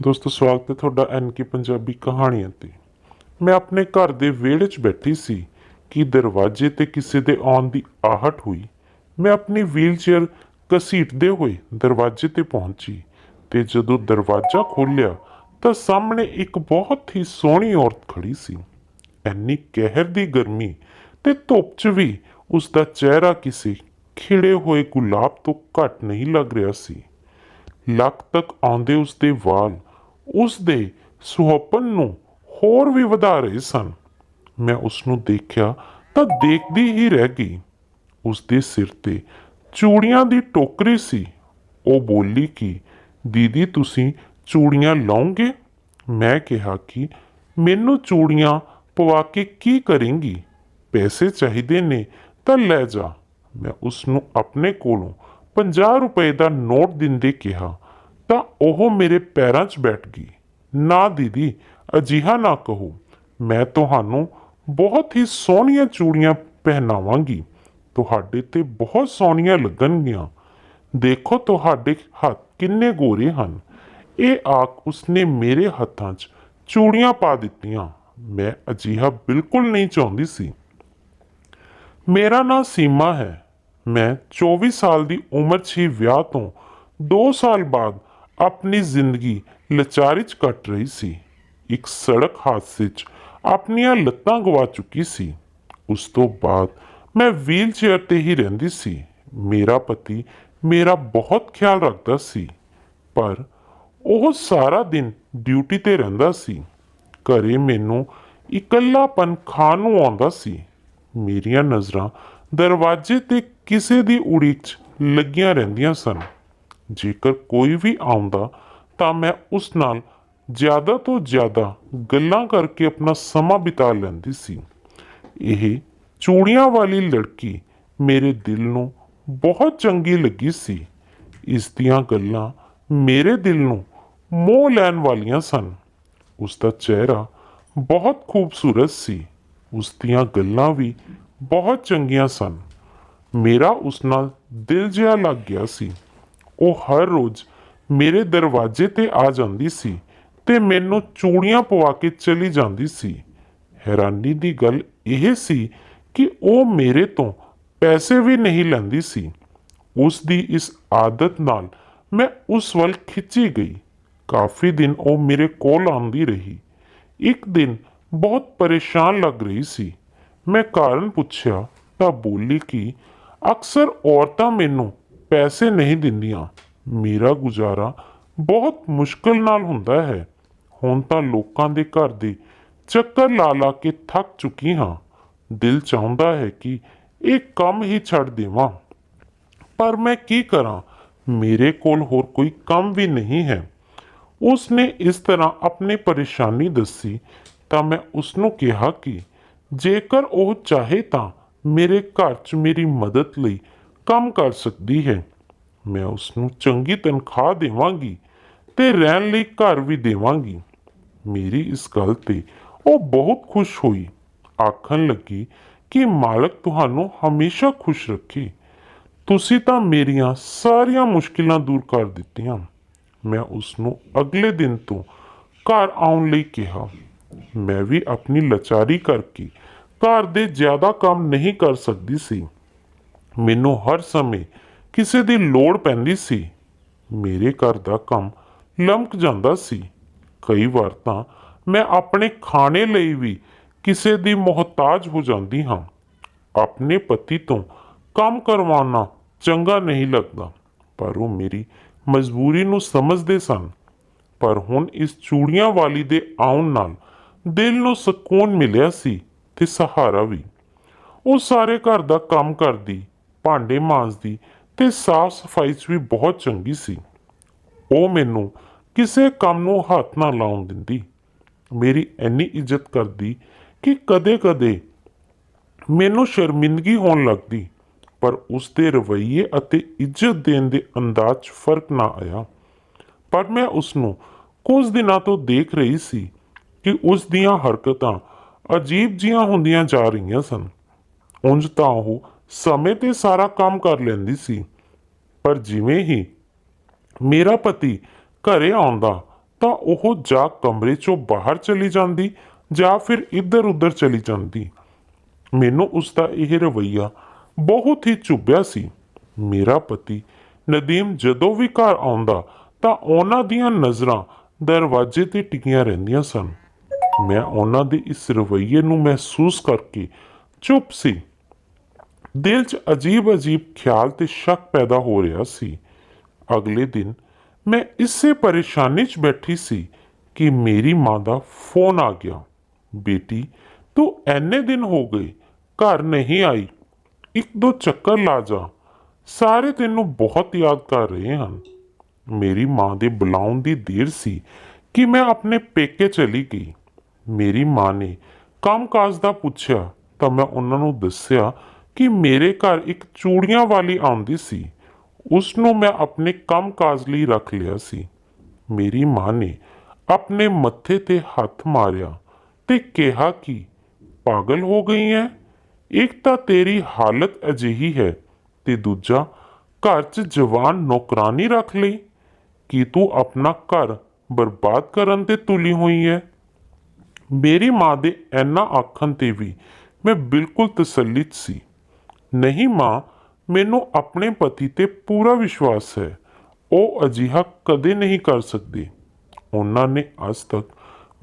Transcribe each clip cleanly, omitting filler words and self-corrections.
ਦੋਸਤੋ ਸਵਾਗਤ ਹੈ ਤੁਹਾਡਾ ਐਨਕੇ ਪੰਜਾਬੀ ਕਹਾਣੀਆਂ ਤੇ। ਮੈਂ ਆਪਣੇ ਘਰ ਦੇ ਵਿਹੜੇ 'ਚ ਬੈਠੀ ਸੀ ਕਿ ਦਰਵਾਜ਼ੇ ਤੇ ਕਿਸੇ ਦੇ ਆਉਣ ਦੀ ਆਹਟ ਹੋਈ। ਮੈਂ ਆਪਣੀ ਵੀਲਚੇਅਰ ਘਸੀਟਦੇ ਹੋਏ ਦਰਵਾਜ਼ੇ ਤੇ ਪਹੁੰਚੀ ਤੇ ਜਦੋਂ ਦਰਵਾਜ਼ਾ ਖੋਲ੍ਹਿਆ ਤਾਂ ਸਾਹਮਣੇ ਇੱਕ ਬਹੁਤ ਹੀ ਸੋਹਣੀ ਔਰਤ ਖੜੀ ਸੀ। ਇੰਨੀ ਕਹਿਰ ਦੀ ਗਰਮੀ ਤੇ ਧੁੱਪ 'ਚ ਵੀ ਉਸ ਦਾ ਚਿਹਰਾ ਕਿਸੇ ਖਿੜੇ ਹੋਏ ਗੁਲਾਬ ਤੋਂ ਘੱਟ ਨਹੀਂ ਲੱਗ ਰਿਹਾ ਸੀ। ਲੱਕ ਤੱਕ ਆਉਂਦੇ ਉਸਦੇ ਵਾਲ ਉਸਦੇ ਸੁਹੱਪਣ ਨੂੰ ਹੋਰ ਵੀ ਵਧਾ ਰਹੇ ਸਨ। ਮੈਂ ਉਸਨੂੰ ਦੇਖਿਆ ਤਾਂ ਦੇਖਦੀ ਹੀ ਰਹਿ ਗਈ। ਉਸਦੇ ਸਿਰ ਤੇ ਚੂੜੀਆਂ ਦੀ ਟੋਕਰੀ ਸੀ। ਉਹ ਬੋਲੀ ਕਿ ਦੀਦੀ ਤੁਸੀਂ ਚੂੜੀਆਂ ਲਾਉਂਗੇ? ਮੈਂ ਕਿਹਾ ਕਿ ਮੈਨੂੰ ਚੂੜੀਆਂ ਪਵਾ ਕੇ ਕੀ ਕਰੇਂਗੀ? ਪੈਸੇ ਚਾਹੀਦੇ ਨੇ ਤਾਂ ਲੈ ਜਾ। ਮੈਂ ਉਸਨੂੰ ਆਪਣੇ ਕੋਲੋਂ 50 ਰੁਪਏ ਦਾ ਨੋਟ ਦਿੰਦੇ ਕਿਹਾ ਤਾਂ ਉਹ ਮੇਰੇ ਪੈਰਾਂ 'ਚ ਬੈਠ ਗਈ। ਨਾ ਦੀਦੀ, ਅਜਿਹਾ ਨਾ ਕਹੋ। ਮੈਂ ਤੁਹਾਨੂੰ ਬਹੁਤ ਹੀ ਸੋਹਣੀਆਂ ਚੂੜੀਆਂ ਪਹਿਨਾਵਾਂਗੀ। ਤੁਹਾਡੇ ਤੇ ਬਹੁਤ ਸੋਹਣੀਆਂ ਲੱਗਣਗੀਆਂ। ਦੇਖੋ ਤੁਹਾਡੇ ਹੱਥ ਕਿੰਨੇ ਗੋਰੇ ਹਨ। ਇਹ ਆਖ ਉਸਨੇ ਮੇਰੇ ਹੱਥਾਂ 'ਚ ਚੂੜੀਆਂ ਪਾ ਦਿੱਤੀਆਂ। ਮੈਂ ਅਜਿਹਾ ਬਿਲਕੁਲ ਨਹੀਂ ਚਾਹੁੰਦੀ ਸੀ। ਮੇਰਾ ਨਾਂ ਸੀਮਾ ਹੈ। ਮੈਂ 24 ਸਾਲ ਦੀ ਉਮਰ 'ਚ ਹੀ ਵਿਆਹ ਤੋਂ 2 ਸਾਲ ਬਾਅਦ ਆਪਣੀ ਜ਼ਿੰਦਗੀ ਲਾਚਾਰੀ 'ਚ ਕੱਟ ਰਹੀ ਸੀ। ਇੱਕ ਸੜਕ ਹਾਦਸੇ 'ਚ ਆਪਣੀਆਂ ਲੱਤਾਂ ਗਵਾ ਚੁੱਕੀ ਸੀ। ਉਸ ਤੋਂ ਬਾਅਦ ਮੈਂ ਵੀਲ ਚੇਅਰ ਤੇ ਹੀ ਰਹਿੰਦੀ ਸੀ। ਮੇਰਾ ਪਤੀ ਮੇਰਾ ਬਹੁਤ ਖਿਆਲ ਰੱਖਦਾ ਸੀ, ਪਰ ਉਹ ਸਾਰਾ ਦਿਨ ਡਿਊਟੀ ਤੇ ਰਹਿੰਦਾ ਸੀ। ਘਰੇ ਮੈਨੂੰ ਇਕੱਲਾਪਨ ਖਾਣ ਨੂੰ ਆਉਂਦਾ ਸੀ। ਮੇਰੀਆਂ ਨਜ਼ਰਾਂ ਦਰਵਾਜ਼ੇ ਤੇ ਕਿਸੇ ਦੀ ਉਡੀਕ 'ਚ ਲੱਗੀਆਂ ਰਹਿੰਦੀਆਂ ਸਨ। ਜੇਕਰ ਕੋਈ ਵੀ ਆਉਂਦਾ ਤਾਂ ਮੈਂ ਉਸ ਨਾਲ ਜ਼ਿਆਦਾ ਤੋਂ ਜ਼ਿਆਦਾ ਗੱਲਾਂ ਕਰਕੇ ਆਪਣਾ ਸਮਾਂ ਬਿਤਾ ਲੈਂਦੀ ਸੀ। ਇਹ ਚੂੜੀਆਂ ਵਾਲੀ ਲੜਕੀ ਮੇਰੇ ਦਿਲ ਨੂੰ ਬਹੁਤ ਚੰਗੀ ਲੱਗੀ ਸੀ। ਇਸ ਦੀਆਂ ਗੱਲਾਂ ਮੇਰੇ ਦਿਲ ਨੂੰ ਮੋਹ ਲੈਣ ਵਾਲੀਆਂ ਸਨ। ਉਸ ਦਾ ਚਿਹਰਾ ਬਹੁਤ ਖੂਬਸੂਰਤ ਸੀ। ਉਸ ਦੀਆਂ ਗੱਲਾਂ ਵੀ ਬਹੁਤ ਚੰਗੀਆਂ ਸਨ। ਮੇਰਾ ਉਸ ਨਾਲ ਦਿਲ ਜਿਹਾ ਲੱਗ ਗਿਆ ਸੀ। ਉਹ ਹਰ ਰੋਜ਼ ਮੇਰੇ ਦਰਵਾਜ਼ੇ ਤੇ ਆ ਜਾਂਦੀ ਸੀ ਤੇ ਮੈਨੂੰ ਚੂੜੀਆਂ ਪਵਾ ਕੇ ਚਲੀ ਜਾਂਦੀ ਸੀ। ਹੈਰਾਨੀ ਦੀ ਗੱਲ ਇਹ ਸੀ ਕਿ ਉਹ ਮੇਰੇ ਤੋਂ ਪੈਸੇ ਵੀ ਨਹੀਂ ਲੈਂਦੀ ਸੀ। ਉਸ ਦੀ ਇਸ ਆਦਤ ਨਾਲ ਮੈਂ ਉਸ ਵੱਲ ਖਿੱਚੀ ਗਈ। ਕਾਫੀ ਦਿਨ ਉਹ ਮੇਰੇ ਕੋਲ ਆਉਂਦੀ ਰਹੀ। ਇੱਕ ਦਿਨ ਬਹੁਤ ਪਰੇਸ਼ਾਨ ਲੱਗ ਰਹੀ ਸੀ। ਮੈਂ ਕਾਰਨ ਪੁੱਛਿਆ ਤਾਂ ਬੋਲੀ ਕਿ ਅਕਸਰ ਔਰਤਾਂ ਮੈਨੂੰ ਪੈਸੇ ਨਹੀਂ ਦਿੰਦੀਆਂ। ਮੇਰਾ ਗੁਜ਼ਾਰਾ ਬਹੁਤ ਮੁਸ਼ਕਲ ਨਾਲ ਹੁੰਦਾ ਹੈ। ਹੁਣ ਤਾਂ ਲੋਕਾਂ ਦੇ ਘਰ ਦੇ ਚੱਕਰ ਲਾ ਲਾ ਕੇ ਥੱਕ ਚੁੱਕੀ ਹਾਂ। ਦਿਲ ਚਾਹੁੰਦਾ ਹੈ ਕਿ ਇਹ ਕੰਮ ਹੀ ਛੱਡ ਦੇਵਾਂ, ਪਰ ਮੈਂ ਕੀ ਕਰਾਂ? ਮੇਰੇ ਕੋਲ ਹੋਰ ਕੋਈ ਕੰਮ ਵੀ ਨਹੀਂ ਹੈ। ਉਸ ਨੇ ਇਸ ਤਰ੍ਹਾਂ ਆਪਣੀ ਪਰੇਸ਼ਾਨੀ ਦੱਸੀ ਤਾਂ ਮੈਂ ਉਸ ਨੂੰ ਕਿਹਾ ਕਿ ਜੇਕਰ ਉਹ ਚਾਹੇ ਤਾਂ ਮੇਰੇ ਘਰ 'ਚ ਮੇਰੀ ਮਦਦ ਲਈ ਕੰਮ ਕਰ ਸਕਦੀ ਹੈ। ਮੈਂ ਉਸ ਨੂੰ ਚੰਗੀ ਤਨਖਾਹ ਦੇਵਾਂਗੀ ਤੇ ਰਹਿਣ ਲਈ ਘਰ ਵੀ ਦੇਵਾਂਗੀ। ਮੇਰੀ ਇਸ ਗੱਲ ਤੇ ਉਹ ਬਹੁਤ ਖੁਸ਼ ਹੋਈ। ਆਖਣ ਲੱਗੀ ਕਿ ਮਾਲਕ ਤੁਹਾਨੂੰ ਹਮੇਸ਼ਾ ਖੁਸ਼ ਰੱਖੇ। ਤੁਸੀਂ ਤਾਂ ਮੇਰੀਆਂ ਸਾਰੀਆਂ ਮੁਸ਼ਕਿਲਾਂ ਦੂਰ ਕਰ ਦਿੱਤੀਆਂ। ਮੈਂ ਉਸ ਨੂੰ ਅਗਲੇ ਦਿਨ ਤੋਂ ਘਰ ਆਉਣ ਲਈ ਕਿਹਾ। ਮੈਂ ਵੀ ਆਪਣੀ ਲਾਚਾਰੀ ਕਰਕੇ ਘਰ ਦੇ ਜ਼ਿਆਦਾ ਕੰਮ ਨਹੀਂ ਕਰ ਸਕਦੀ ਸੀ। ਮੈਨੂੰ ਹਰ ਸਮੇਂ ਕਿਸੇ ਦੀ ਲੋੜ ਪੈਂਦੀ ਸੀ। ਮੇਰੇ ਘਰ ਦਾ ਕੰਮ ਲਮਕ ਜਾਂਦਾ ਸੀ। ਕਈ ਵਾਰ ਤਾਂ ਮੈਂ ਆਪਣੇ ਖਾਣੇ ਲਈ ਵੀ ਕਿਸੇ ਦੀ ਮੁਹਤਾਜ ਹੋ ਜਾਂਦੀ ਹਾਂ। ਆਪਣੇ ਪਤੀ ਤੋਂ ਕੰਮ ਕਰਵਾਉਣਾ ਚੰਗਾ ਨਹੀਂ ਲੱਗਦਾ, ਪਰ ਉਹ ਮੇਰੀ ਮਜਬੂਰੀ ਨੂੰ ਸਮਝਦੇ ਸਨ। ਪਰ ਹੁਣ ਇਸ ਚੂੜੀਆਂ ਵਾਲੀ ਦੇ ਆਉਣ ਨਾਲ ਦਿਲ ਨੂੰ ਸਕੂਨ ਮਿਲਿਆ ਸੀ ਤੇ ਸਹਾਰਾ ਵੀ। ਉਹ ਸਾਰੇ ਘਰ ਦਾ ਕੰਮ ਕਰਦੀ, ਭਾਂਡੇ ਮਾਂਜਦੀ ਤੇ ਸਾਫ਼ ਸਫਾਈ 'ਚ ਵੀ ਬਹੁਤ ਚੰਗੀ ਸੀ। ਉਹ ਮੈਨੂੰ ਕਿਸੇ ਕੰਮ ਨੂੰ ਹੱਥ ਨਾ ਲਾਉਣ ਦਿੰਦੀ। ਮੇਰੀ ਇੰਨੀ ਇੱਜ਼ਤ ਕਰਦੀ ਕਿ ਕਦੇ-ਕਦੇ ਮੈਨੂੰ ਸ਼ਰਮਿੰਦਗੀ ਹੋਣ ਲੱਗਦੀ, ਪਰ ਉਸ ਦੇ ਰਵੱਈਏ ਅਤੇ ਇੱਜ਼ਤ ਦੇਣ ਦੇ ਅੰਦਾਜ਼ 'ਚ ਫਰਕ ਨਾ ਆਇਆ। ਪਰ ਮੈਂ ਉਸ ਨੂੰ ਕੁਝ ਦਿਨਾਂ ਤੋਂ ਦੇਖ ਰਹੀ ਸੀ ਕਿ ਉਸ ਦੀਆਂ ਹਰਕਤਾਂ ਅਜੀਬ ਜਿਹੀਆਂ ਹੁੰਦੀਆਂ ਜਾ ਰਹੀਆਂ ਸਨ। ਉਂਝ ਤਾਂ ਉਹ ਸਮੇਂ ਤੇ ਸਾਰਾ ਕੰਮ ਕਰ ਲੈਂਦੀ ਸੀ, ਪਰ ਜਿਵੇਂ ਹੀ ਮੇਰਾ ਪਤੀ ਘਰੇ ਆਉਂਦਾ ਤਾਂ ਉਹ ਜਾਂ ਕਮਰੇ ਚੋਂ ਬਾਹਰ ਚਲੀ ਜਾਂਦੀ ਜਾਂ ਫਿਰ ਇੱਧਰ ਉੱਧਰ ਚਲੀ ਜਾਂਦੀ। ਮੈਨੂੰ ਉਸ ਦਾ ਇਹ ਰਵੱਈਆ ਬਹੁਤ ਹੀ ਚੁਭਿਆ ਸੀ। ਮੇਰਾ ਪਤੀ ਨਦੀਮ ਜਦੋਂ ਵੀ ਘਰ ਆਉਂਦਾ ਤਾਂ ਉਹਨਾਂ ਦੀਆਂ ਨਜ਼ਰਾਂ ਦਰਵਾਜ਼ੇ ਤੇ ਟਿਕੀਆਂ ਰਹਿੰਦੀਆਂ ਸਨ। ਮੈਂ ਉਹਨਾਂ ਦੇ ਇਸ ਰਵੱਈਏ ਨੂੰ ਮਹਿਸੂਸ ਕਰਕੇ ਚੁੱਪ ਸੀ। ਦਿਲ 'ਚ ਅਜੀਬ ਅਜੀਬ ਖਿਆਲ ਤੇ ਸ਼ੱਕ ਪੈਦਾ ਹੋ ਰਿਹਾ ਸੀ। ਅਗਲੇ ਦਿਨ ਮੈਂ ਇਸੇ ਪਰੇਸ਼ਾਨੀ 'ਚ ਬੈਠੀ ਸੀ ਕਿ ਮੇਰੀ ਮਾਂ ਦਾ ਫੋਨ ਆ ਗਿਆ। ਬੇਟੀ, ਤੂੰ ਐਨੇ ਦਿਨ ਹੋ ਗਏ ਘਰ ਨਹੀਂ ਆਈ, ਇੱਕ ਦੋ ਚੱਕਰ ਲਾ ਜਾ, ਸਾਰੇ ਤੈਨੂੰ ਬਹੁਤ ਯਾਦ ਕਰ ਰਹੇ ਹਨ। ਮੇਰੀ ਮਾਂ ਦੇ ਬੁਲਾਉਣ ਦੀ ਦੇਰ ਸੀ ਕਿ ਮੈਂ ਆਪਣੇ ਪੇਕੇ ਚਲੀ ਗਈ। ਮੇਰੀ ਮਾਂ ਨੇ ਕੰਮਕਾਜ ਦਾ ਪੁੱਛਿਆ ਤਾਂ ਮੈਂ ਉਹਨਾਂ ਨੂੰ ਦੱਸਿਆ ਕਿ ਮੇਰੇ ਘਰ ਇੱਕ ਚੂੜੀਆਂ ਵਾਲੀ ਆਉਂਦੀ ਸੀ, ਉਸ ਨੂੰ ਮੈਂ ਆਪਣੇ ਕੰਮਕਾਜ ਲਈ ਰੱਖ ਲਿਆ ਸੀ। ਮੇਰੀ ਮਾਂ ਨੇ ਆਪਣੇ ਮੱਥੇ ਤੇ ਹੱਥ ਮਾਰਿਆ ਤੇ ਕਿਹਾ ਕਿ ਪਾਗਲ ਹੋ ਗਈ ਹੈ, ਇੱਕ ਤਾਂ ਤੇਰੀ ਹਾਲਤ ਅਜਿਹੀ ਹੈ ਤੇ ਦੂਜਾ ਘਰ 'ਚ ਜਵਾਨ ਨੌਕਰਾਨੀ ਰੱਖ ਲਈ। ਕਿ ਤੂੰ ਆਪਣਾ ਘਰ ਬਰਬਾਦ ਕਰਨ ਤੇ ਤੁਲੀ ਹੋਈ ਹੈ। ਮੇਰੀ ਮਾਂ ਦੇ ਇੰਨਾ ਆਖਣ ਤੇ ਵੀ ਮੈਂ ਬਿਲਕੁਲ ਤਸੱਲੀ 'ਚ ਸੀ। ਨਹੀਂ ਮਾਂ, ਮੈਨੂੰ ਆਪਣੇ ਪਤੀ ਤੇ ਪੂਰਾ ਵਿਸ਼ਵਾਸ ਹੈ, ਉਹ ਅਜਿਹਾ ਕਦੇ ਨਹੀਂ ਕਰ ਸਕਦੇ। ਉਹਨਾਂ ਨੇ ਅੱਜ ਤੱਕ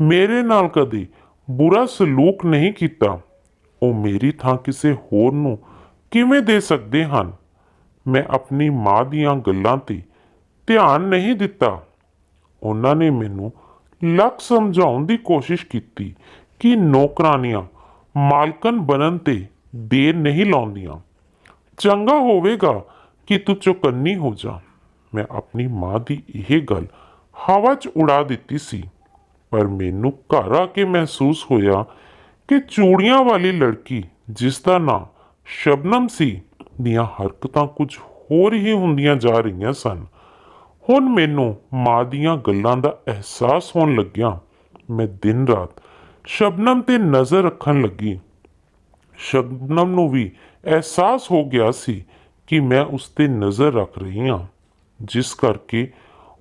ਮੇਰੇ ਨਾਲ ਕਦੇ ਬੁਰਾ ਸਲੂਕ ਨਹੀਂ ਕੀਤਾ। ਉਹ ਮੇਰੀ ਥਾਂ ਕਿਸੇ ਹੋਰ ਨੂੰ ਕਿਵੇਂ ਦੇ ਸਕਦੇ ਹਨ। ਮੈਂ ਆਪਣੀ ਮਾਂ ਦੀਆਂ ਗੱਲਾਂ ਤੇ ਧਿਆਨ ਨਹੀਂ ਦਿੱਤਾ। ਉਹਨਾਂ ਨੇ ਮੈਨੂੰ ਲੱਖ ਸਮਝਾਉਣ ਦੀ ਕੋਸ਼ਿਸ਼ ਕੀਤੀ ਕਿ ਨੌਕਰਾਨੀਆਂ ਮਾਲਕਨ ਬਣਨ ਤੇ ਦੇਰ ਨਹੀਂ ਲਾਉਂਦੀਆਂ। ਚੰਗਾ ਹੋਵੇਗਾ ਕਿ ਤੂੰ ਚੁਕੰਨੀ ਹੋ ਜਾ। ਮੈਂ ਆਪਣੀ ਮਾਂ ਦੀ ਇਹ ਗੱਲ ਹਵਾ 'ਚ ਉਡਾ ਦਿੱਤੀ ਸੀ, ਪਰ ਮੈਨੂੰ ਘਰ ਆ ਕੇ ਮਹਿਸੂਸ ਹੋਇਆ ਕਿ ਚੂੜੀਆਂ ਵਾਲੀ ਲੜਕੀ, ਜਿਸ ਦਾ ਨਾਂ ਸ਼ਬਨਮ ਸੀ, ਦੀਆਂ ਹਰਕਤਾਂ ਕੁਝ ਹੋਰ ਹੀ ਹੁੰਦੀਆਂ ਜਾ ਰਹੀਆਂ ਸਨ। ਹੁਣ ਮੈਨੂੰ ਮਾਂ ਦੀਆਂ ਗੱਲਾਂ ਦਾ ਅਹਿਸਾਸ ਹੋਣ ਲੱਗਿਆ। ਮੈਂ ਦਿਨ ਰਾਤ ਸ਼ਬਨਮ ਤੇ ਨਜ਼ਰ ਰੱਖਣ ਲੱਗੀ। ਸ਼ਬਨਮ ਨੂੰ ਵੀ ਅਹਿਸਾਸ ਹੋ ਗਿਆ ਸੀ ਕਿ ਮੈਂ ਉਸ ਤੇ ਨਜ਼ਰ ਰੱਖ ਰਹੀ ਹਾਂ, ਜਿਸ ਕਰਕੇ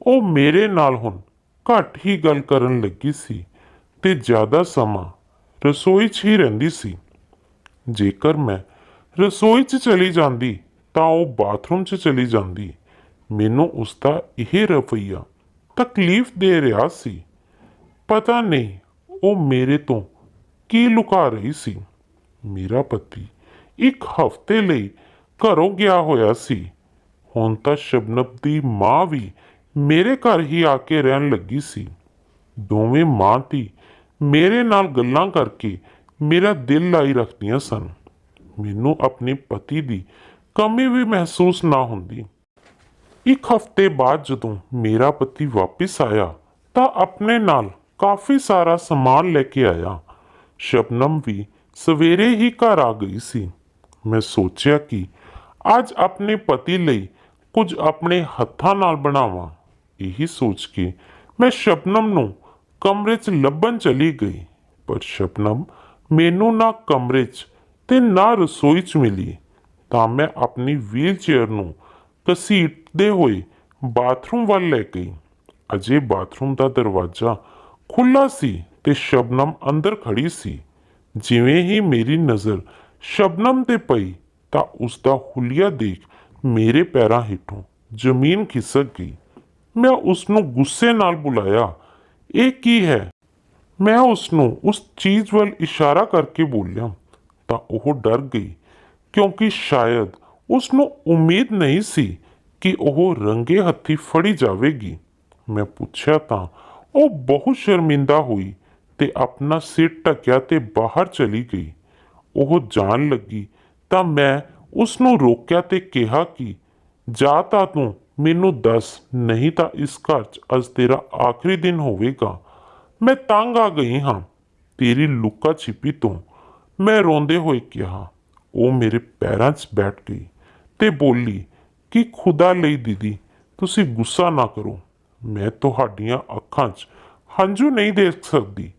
ਉਹ ਮੇਰੇ ਨਾਲ ਹੁਣ ਘੱਟ ਹੀ ਗੱਲ ਕਰਨ ਲੱਗੀ ਸੀ ਤੇ ਜ਼ਿਆਦਾ ਸਮਾਂ ਰਸੋਈ 'ਚ ਹੀ ਰਹਿੰਦੀ ਸੀ। ਜੇਕਰ ਮੈਂ ਰਸੋਈ 'ਚ ਚਲੀ ਜਾਂਦੀ ਤਾਂ ਉਹ ਬਾਥਰੂਮ 'ਚ ਚਲੀ ਜਾਂਦੀ। ਮੈਨੂੰ ਉਸ ਦਾ ਇਹ ਰਵੱਈਆ ਤਕਲੀਫ ਦੇ ਰਿਹਾ ਸੀ। ਪਤਾ ਨਹੀਂ ਉਹ ਮੇਰੇ ਤੋਂ ਕੀ ਲੁਕਾ ਰਹੀ ਸੀ। ਮੇਰਾ ਪਤੀ ਇੱਕ ਹਫ਼ਤੇ ਲਈ ਘਰੋਂ ਗਿਆ ਹੋਇਆ ਸੀ। ਹੁਣ ਤਾਂ ਸ਼ਬਨਮ ਦੀ ਮਾਂ ਵੀ ਮੇਰੇ ਘਰ ਹੀ ਆ ਕੇ ਰਹਿਣ ਲੱਗੀ ਸੀ। ਦੋਵੇਂ ਮਾਂ ਧੀ ਮੇਰੇ ਨਾਲ ਗੱਲਾਂ ਕਰਕੇ ਮੇਰਾ ਦਿਲ ਲਾਈ ਰੱਖਦੀਆਂ ਸਨ। ਮੈਨੂੰ ਆਪਣੇ ਪਤੀ ਦੀ ਕਮੀ ਵੀ ਮਹਿਸੂਸ ਨਾ ਹੁੰਦੀ। ਇੱਕ ਹਫ਼ਤੇ ਬਾਅਦ ਜਦੋਂ ਮੇਰਾ ਪਤੀ ਵਾਪਿਸ ਆਇਆ ਤਾਂ ਆਪਣੇ ਨਾਲ ਕਾਫੀ ਸਾਰਾ ਸਮਾਨ ਲੈ ਕੇ ਆਇਆ। ਸ਼ਬਨਮ ਵੀ ਸਵੇਰੇ ਹੀ ਘਰ ਆ ਗਈ ਸੀ। ਮੈਂ ਸੋਚਿਆ ਕਿ ਅੱਜ ਆਪਣੇ ਪਤੀ ਲਈ ਕੁਝ ਆਪਣੇ ਹੱਥਾਂ ਨਾਲ ਬਣਾਵਾਂ। ਇਹੀ ਸੋਚ ਕੇ ਮੈਂ ਸ਼ਬਨਮ ਨੂੰ ਕਮਰੇ 'ਚ ਲੱਭਣ ਚਲੀ ਗਈ, ਪਰ ਸ਼ਬਨਮ ਮੈਨੂੰ ਨਾ ਕਮਰੇ 'ਚ ਤੇ ਨਾ ਰਸੋਈ 'ਚ ਮਿਲੀ। ਤਾਂ ਮੈਂ ਆਪਣੀ ਵੀਲ ਚੇਅਰ ਨੂੰ ਘਸੀਟਦੇ ਹੋਏ ਬਾਥਰੂਮ ਵੱਲ ਲੈ ਗਈ। ਅਜੇ ਬਾਥਰੂਮ ਦਾ ਦਰਵਾਜ਼ਾ ਖੁੱਲ੍ਹਾ ਸੀ ਤੇ ਸ਼ਬਨਮ ਅੰਦਰ ਖੜੀ ਸੀ। ਜਿਵੇਂ ਹੀ ਮੇਰੀ ਨਜ਼ਰ ਸ਼ਬਨਮ ਤੇ ਪਈ ਤਾਂ ਉਸ ਦਾ ਹੁਲੀਆ ਦੇਖ ਮੇਰੇ ਪੈਰਾਂ ਹੇਠੋਂ ਜ਼ਮੀਨ ਖਿਸਕ ਗਈ। ਮੈਂ ਉਸ ਨੂੰ ਗੁੱਸੇ ਨਾਲ ਬੁਲਾਇਆ। ਇਹ ਕੀ ਹੈ? ਮੈਂ ਉਸ ਨੂੰ ਉਸ ਚੀਜ਼ ਵੱਲ ਇਸ਼ਾਰਾ ਕਰਕੇ ਬੋਲਿਆ ਤਾਂ ਉਹ ਡਰ ਗਈ, ਕਿਉਂਕਿ ਸ਼ਾਇਦ ਉਸ ਨੂੰ ਉਮੀਦ ਨਹੀਂ ਸੀ ਕਿ ਉਹ ਰੰਗੇ ਹੱਥੀਂ ਫੜੀ ਜਾਵੇਗੀ। ਮੈਂ ਪੁੱਛਿਆ ਤਾਂ ਉਹ ਬਹੁਤ ਸ਼ਰਮਿੰਦਾ ਹੋਈ ਤੇ ਆਪਣਾ ਸਿਰ ਢੱਕਿਆ ਤੇ ਬਾਹਰ ਚਲੀ ਗਈ। ਉਹ ਜਾਣ ਲੱਗੀ ਤਾਂ ਮੈਂ ਉਸ ਨੂੰ ਰੋਕਿਆ ਤੇ ਕਿਹਾ ਕਿ ਜਾਂ ਤਾਂ ਤੂੰ ਮੈਨੂੰ ਦੱਸ, ਨਹੀਂ ਤਾਂ ਇਸ ਘਰ 'ਚ ਅੱਜ ਤੇਰਾ ਆਖਰੀ ਦਿਨ ਹੋਵੇਗਾ। ਮੈਂ ਤੰਗ ਆ ਗਈ ਹਾਂ ਤੇਰੀ ਲੁਕਾ ਛਿਪੀ ਤੋਂ, ਮੈਂ ਰੋਂਦੇ ਹੋਏ ਕਿਹਾ। ਉਹ ਮੇਰੇ ਪੈਰਾਂ 'ਚ ਬੈਠ ਗਈ ਤੇ ਬੋਲੀ ਕਿ ਖੁਦਾ ਲਈ ਦੀਦੀ, ਤੁਸੀਂ ਗੁੱਸਾ ਨਾ ਕਰੋ। ਮੈਂ ਤੁਹਾਡੀਆਂ ਅੱਖਾਂ 'ਚ ਹੰਝੂ ਨਹੀਂ ਦੇਖ ਸਕਦੀ।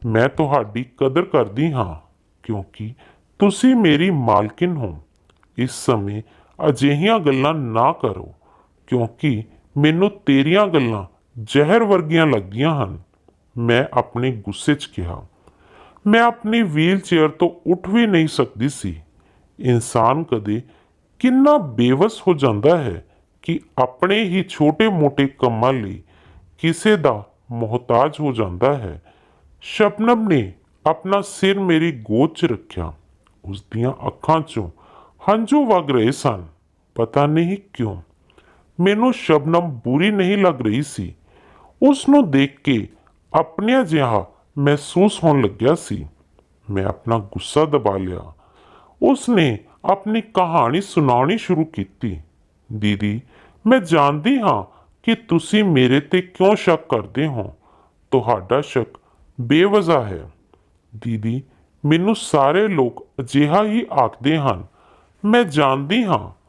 ਮੈਂ ਤੁਹਾਡੀ ਕਦਰ ਕਰਦੀ ਹਾਂ ਕਿਉਂਕਿ ਤੁਸੀਂ ਮੇਰੀ ਮਾਲਕਿਨ ਹੋ। ਇਸ ਸਮੇਂ ਅਜਿਹੀਆਂ ਗੱਲਾਂ ਨਾ ਕਰੋ, ਕਿਉਂਕਿ ਮੈਨੂੰ ਤੇਰੀਆਂ ਗੱਲਾਂ ਜ਼ਹਿਰ ਵਰਗੀਆਂ ਲੱਗਦੀਆਂ ਹਨ। ਮੈਂ ਆਪਣੇ ਗੁੱਸੇ 'ਚ ਕਿਹਾ। ਮੈਂ ਆਪਣੀ ਵੀਲ ਚੇਅਰ ਤੋਂ ਉੱਠ ਵੀ ਨਹੀਂ ਸਕਦੀ ਸੀ। ਇਨਸਾਨ ਕਦੇ ਕਿੰਨਾ ਬੇਵਸ ਹੋ ਜਾਂਦਾ ਹੈ ਕਿ ਆਪਣੇ ਹੀ ਛੋਟੇ-ਮੋਟੇ ਕੰਮਾਂ ਲਈ ਕਿਸੇ ਦਾ ਮੁਹਤਾਜ ਹੋ ਜਾਂਦਾ ਹੈ। ਸ਼ਬਨਮ ਨੇ ਆਪਣਾ ਸਿਰ ਮੇਰੀ ਗੋਦ 'ਚ ਰੱਖਿਆ। ਉਸ ਦੀਆਂ ਅੱਖਾਂ 'ਚੋਂ ਹੰਝੂ ਵਗ ਰਹੇ ਸਨ। ਪਤਾ ਨਹੀਂ ਕਿਉਂ ਮੈਨੂੰ ਸ਼ਬਨਮ ਬੁਰੀ ਨਹੀਂ ਲੱਗ ਰਹੀ ਸੀ। ਉਸ ਨੂੰ ਦੇਖ ਕੇ ਆਪਣਿਆਂ ਜਿਹਾ ਮਹਿਸੂਸ ਹੋਣ ਲੱਗਿਆ ਸੀ। ਮੈਂ ਆਪਣਾ ਗੁੱਸਾ ਦਬਾ ਲਿਆ। ਉਸ ਨੇ ਆਪਣੀ ਕਹਾਣੀ ਸੁਣਾਉਣੀ ਸ਼ੁਰੂ ਕੀਤੀ। ਦੀਦੀ, ਮੈਂ ਜਾਣਦੀ ਹਾਂ ਕਿ ਤੁਸੀਂ ਮੇਰੇ ਤੇ ਕਿਉਂ ਸ਼ੱਕ ਕਰਦੇ ਹੋ। ਤੁਹਾਡਾ ਸ਼ੱਕ ਬੇਵਜ੍ਹਾ ਹੈ। ਦੀਦੀ, ਮੈਨੂੰ ਸਾਰੇ ਲੋਕ ਅਜਿਹਾ ਹੀ ਆਖਦੇ ਹਨ। ਮੈਂ ਜਾਣਦੀ ਹਾਂ।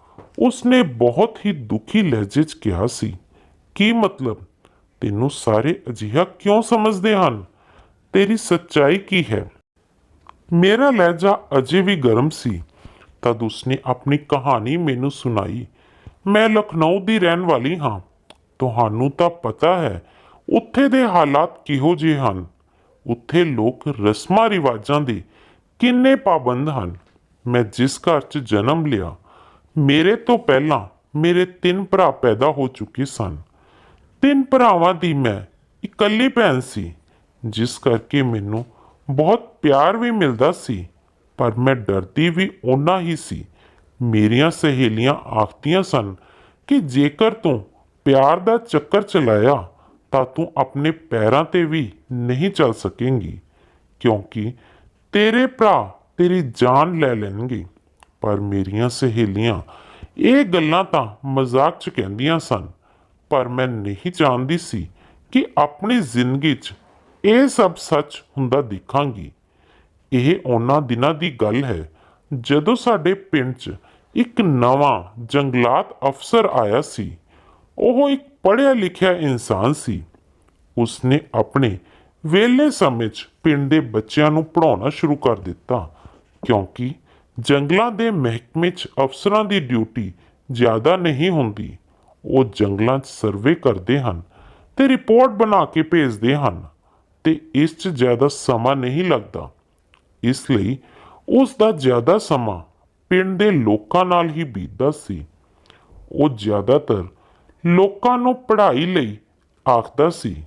ਉਸ ਨੇ ਬਹੁਤ ਹੀ ਦੁਖੀ ਲਹਿਜੇ 'ਚ ਕਿਹਾ ਸੀ। ਕੀ ਮਤਲਬ? ਤੈਨੂੰ ਸਾਰੇ ਅਜਿਹਾ ਕਿਉਂ ਸਮਝਦੇ ਹਨ? ਤੇਰੀ ਸੱਚਾਈ ਕੀ ਹੈ? ਮੇਰਾ ਲਹਿਜਾ ਅਜੇ ਵੀ ਗਰਮ ਸੀ। ਤਦ ਉਸਨੇ ਆਪਣੀ ਕਹਾਣੀ ਮੈਨੂੰ ਸੁਣਾਈ। ਮੈਂ ਲਖਨਊ ਦੀ ਰਹਿਣ ਵਾਲੀ ਹਾਂ। ਤੁਹਾਨੂੰ ਤਾਂ ਪਤਾ ਹੈ ਉੱਥੇ ਦੇ ਹਾਲਾਤ ਕਿਹੋ ਜਿਹੇ ਹਨ। ਉੱਥੇ ਲੋਕ ਰਸਮਾਂ ਰਿਵਾਜਾਂ ਦੇ ਕਿੰਨੇ ਪਾਬੰਦ ਹਨ। ਮੈਂ ਜਿਸ ਘਰ 'ਚ ਜਨਮ ਲਿਆ, ਮੇਰੇ ਤੋਂ ਪਹਿਲਾਂ ਮੇਰੇ 3 ਭਰਾ ਪੈਦਾ ਹੋ ਚੁੱਕੇ ਸਨ। 3 ਭਰਾਵਾਂ ਦੀ ਮੈਂ ਇਕੱਲੀ ਭੈਣ ਸੀ, ਜਿਸ ਕਰਕੇ ਮੈਨੂੰ ਬਹੁਤ ਪਿਆਰ ਵੀ ਮਿਲਦਾ ਸੀ, ਪਰ ਮੈਂ ਡਰਦੀ ਵੀ ਓਨਾ ਹੀ ਸੀ। ਮੇਰੀਆਂ ਸਹੇਲੀਆਂ ਆਖਦੀਆਂ ਸਨ ਕਿ ਜੇਕਰ ਤੂੰ ਪਿਆਰ ਦਾ ਚੱਕਰ ਚਲਾਇਆ ਤਾਂ ਤੂੰ ਆਪਣੇ ਪੈਰਾਂ ਤੇ ਵੀ ਨਹੀਂ ਚੱਲ ਸਕੇਂਗੀ, ਕਿਉਂਕਿ ਤੇਰੇ ਭਰਾ ਤੇਰੀ ਜਾਨ ਲੈ ਲੈਣਗੇ। ਪਰ ਮੇਰੀਆਂ ਸਹੇਲੀਆਂ ਇਹ ਗੱਲਾਂ ਤਾਂ ਮਜ਼ਾਕ 'ਚ ਕਹਿੰਦੀਆਂ ਸਨ, ਪਰ ਮੈਂ ਨਹੀਂ ਜਾਣਦੀ ਸੀ ਕਿ ਆਪਣੀ ਜ਼ਿੰਦਗੀ 'ਚ ਇਹ ਸਭ ਸੱਚ ਹੁੰਦਾ ਦੇਖਾਂਗੀ। ਇਹ ਉਹਨਾਂ ਦਿਨਾਂ ਦੀ ਗੱਲ ਹੈ ਜਦੋਂ ਸਾਡੇ ਪਿੰਡ 'ਚ ਇੱਕ ਨਵਾਂ ਜੰਗਲਾਤ ਅਫਸਰ ਆਇਆ ਸੀ। ਉਹ ਇੱਕ ਪੜ੍ਹਿਆ ਲਿਖਿਆ ਇਨਸਾਨ ਸੀ। ਉਸਨੇ ਆਪਣੇ ਵਿਹਲੇ ਸਮੇਂ 'ਚ ਪਿੰਡ ਦੇ ਬੱਚਿਆਂ ਨੂੰ ਪੜ੍ਹਾਉਣਾ ਸ਼ੁਰੂ ਕਰ ਦਿੱਤਾ, ਕਿਉਂਕਿ ਜੰਗਲਾਂ ਦੇ ਮਹਿਕਮੇ 'ਚ ਅਫਸਰਾਂ ਦੀ ਡਿਊਟੀ ਜ਼ਿਆਦਾ ਨਹੀਂ ਹੁੰਦੀ। ਉਹ ਜੰਗਲਾਂ 'ਚ ਸਰਵੇ ਕਰਦੇ ਹਨ ਤੇ ਰਿਪੋਰਟ ਬਣਾ ਕੇ ਭੇਜਦੇ ਹਨ, ਤੇ ਇਸ 'ਚ ਜ਼ਿਆਦਾ ਸਮਾਂ ਨਹੀਂ ਲੱਗਦਾ। ਇਸ ਲਈ ਉਸ ਦਾ ਜ਼ਿਆਦਾ ਸਮਾਂ ਪਿੰਡ ਦੇ ਲੋਕਾਂ ਨਾਲ ਹੀ ਬੀਤਦਾ ਸੀ। ਉਹ ਜ਼ਿਆਦਾਤਰ ਲੋਕਾਂ ਨੂੰ ਪੜ੍ਹਾਈ ਲਈ ਆਖਦਾ ਸੀ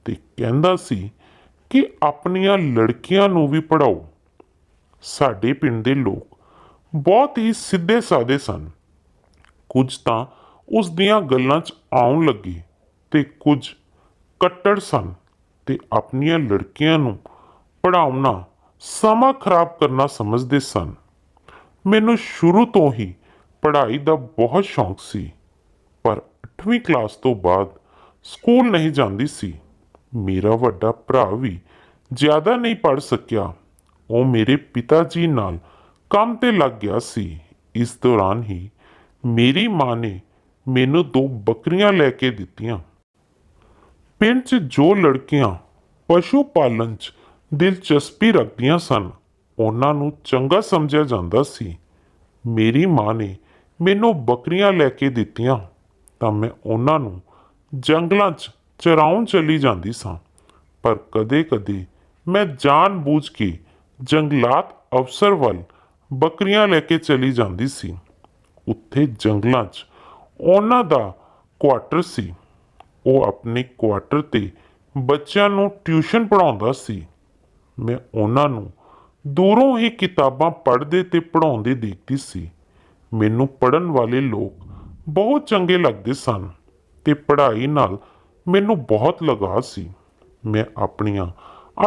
ਤੇ ਕਹਿੰਦਾ ਸੀ ਕਿ ਆਪਣੀਆਂ ਲੜਕੀਆਂ ਨੂੰ ਵੀ ਪੜ੍ਹਾਓ। ਸਾਡੇ ਪਿੰਡ ਦੇ ਲੋਕ ਬਹੁਤ ਹੀ ਸਿੱਧੇ ਸਾਦੇ ਸਨ। ਕੁਝ ਤਾਂ ਉਸ ਦੀਆਂ ਗੱਲਾਂ 'ਚ ਆਉਣ ਲੱਗੇ ਤੇ ਕੁਝ ਕੱਟੜ ਸਨ ਤੇ ਆਪਣੀਆਂ ਲੜਕੀਆਂ ਨੂੰ ਪੜ੍ਹਾਉਣਾ ਸਮਾਂ ਖਰਾਬ ਕਰਨਾ ਸਮਝਦੇ ਸਨ। ਮੈਨੂੰ ਸ਼ੁਰੂ ਤੋਂ ਹੀ ਪੜ੍ਹਾਈ ਦਾ ਬਹੁਤ ਸ਼ੌਂਕ ਸੀ, ਪਰ 8ਵੀਂ ਕਲਾਸ ਤੋਂ ਬਾਅਦ ਸਕੂਲ ਨਹੀਂ ਜਾਂਦੀ ਸੀ। ਮੇਰਾ ਵੱਡਾ ਭਰਾ ਵੀ ਜ਼ਿਆਦਾ ਨਹੀਂ ਪੜ੍ਹ ਸਕਿਆ। ਉਹ ਮੇਰੇ ਪਿਤਾ ਜੀ ਨਾਲ ਕੰਮ ਤੇ ਲੱਗ ਗਿਆ ਸੀ। ਇਸ ਦੌਰਾਨ ਹੀ ਮੇਰੀ ਮਾਂ ਨੇ ਮੈਨੂੰ 2 ਬੱਕਰੀਆਂ ਲੈ ਕੇ ਦਿੱਤੀਆਂ। ਪਿੰਡ 'ਚ ਜੋ ਲੜਕੀਆਂ ਪਸ਼ੂ ਪਾਲਣ 'ਚ ਦਿਲਚਸਪੀ ਰੱਖਦੀਆਂ ਸਨ, ਉਹਨਾਂ ਨੂੰ ਚੰਗਾ ਸਮਝਿਆ ਜਾਂਦਾ ਸੀ। ਮੇਰੀ ਮਾਂ ਨੇ ਮੈਨੂੰ ਬੱਕਰੀਆਂ ਲੈ ਕੇ ਦਿੱਤੀਆਂ ਤਾਂ ਮੈਂ ਉਹਨਾਂ ਨੂੰ ਜੰਗਲਾਂ 'ਚ ਚਰਾਉਣ ਚਲੀ ਜਾਂਦੀ ਸਾਂ। ਪਰ ਕਦੇ-ਕਦੇ ਮੈਂ ਜਾਣ-ਬੂਝ ਕੇ ਜੰਗਲਾਤ ਅਫਸਰ ਵੱਲ ਬੱਕਰੀਆਂ ਲੈ ਕੇ ਚਲੀ ਜਾਂਦੀ ਸੀ। ਉੱਥੇ ਜੰਗਲਾਂ 'ਚ ਉਹਨਾਂ ਦਾ ਕੁਆਟਰ ਸੀ। ਉਹ ਆਪਣੇ ਕੁਆਟਰ ਤੇ ਬੱਚਿਆਂ ਨੂੰ ਟਿਊਸ਼ਨ ਪੜ੍ਹਾਉਂਦਾ ਸੀ। ਮੈਂ ਉਹਨਾਂ ਨੂੰ ਦੂਰੋਂ ਹੀ ਕਿਤਾਬਾਂ ਪੜ੍ਹਦੇ ਤੇ ਪੜ੍ਹਾਉਂਦੇ ਦੇਖਦੀ ਸੀ। ਮੈਨੂੰ ਪੜ੍ਹਨ ਵਾਲੇ ਲੋਕ ਬਹੁਤ ਚੰਗੇ ਲੱਗਦੇ ਸਨ ਤੇ ਪੜ੍ਹਾਈ ਨਾਲ ਮੈਨੂੰ ਬਹੁਤ ਲਗਾਅ ਸੀ। ਮੈਂ ਆਪਣੀਆਂ